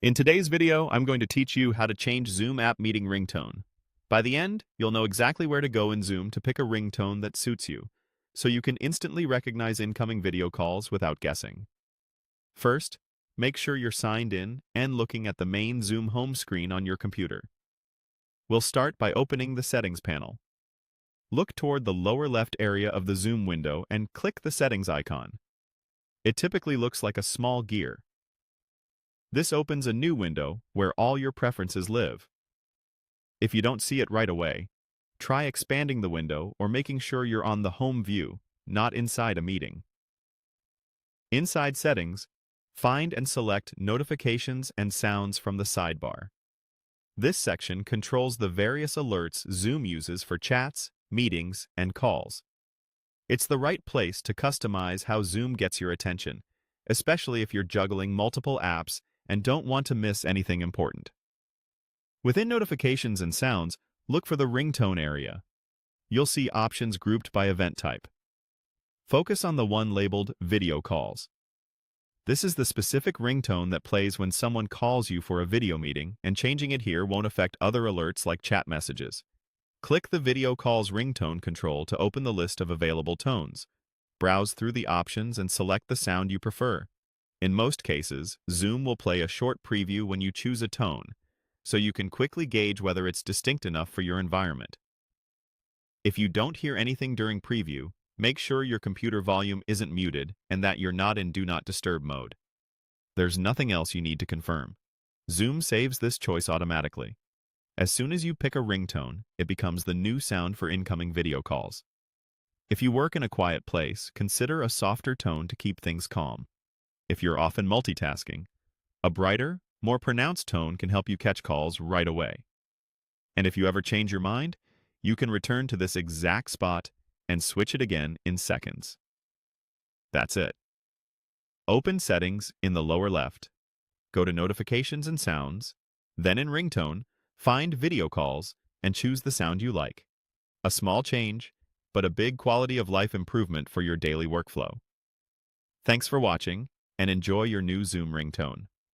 In today's video, I'm going to teach you how to change Zoom app meeting ringtone. By the end, you'll know exactly where to go in Zoom to pick a ringtone that suits you, so you can instantly recognize incoming video calls without guessing. First, make sure you're signed in and looking at the main Zoom home screen on your computer. We'll start by opening the Settings panel. Look toward the lower left area of the Zoom window and click the Settings icon. It typically looks like a small gear. This opens a new window where all your preferences live. If you don't see it right away, try expanding the window or making sure you're on the home view, not inside a meeting. Inside Settings, find and select Notifications and Sounds from the sidebar. This section controls the various alerts Zoom uses for chats, meetings, and calls. It's the right place to customize how Zoom gets your attention, especially if you're juggling multiple apps and don't want to miss anything important. Within Notifications and Sounds, look for the ringtone area. You'll see options grouped by event type. Focus on the one labeled Video Calls. This is the specific ringtone that plays when someone calls you for a video meeting, and changing it here won't affect other alerts like chat messages. Click the Video Calls ringtone control to open the list of available tones. Browse through the options and select the sound you prefer. In most cases, Zoom will play a short preview when you choose a tone, so you can quickly gauge whether it's distinct enough for your environment. If you don't hear anything during preview, make sure your computer volume isn't muted and that you're not in Do Not Disturb mode. There's nothing else you need to confirm. Zoom saves this choice automatically. As soon as you pick a ringtone, it becomes the new sound for incoming video calls. If you work in a quiet place, consider a softer tone to keep things calm. If you're often multitasking, a brighter, more pronounced tone can help you catch calls right away. And if you ever change your mind, you can return to this exact spot and switch it again in seconds. That's it. Open Settings in the lower left. Go to Notifications and Sounds, then in Ringtone, find Video Calls and choose the sound you like. A small change, but a big quality of life improvement for your daily workflow. Thanks for watching, and enjoy your new Zoom ringtone.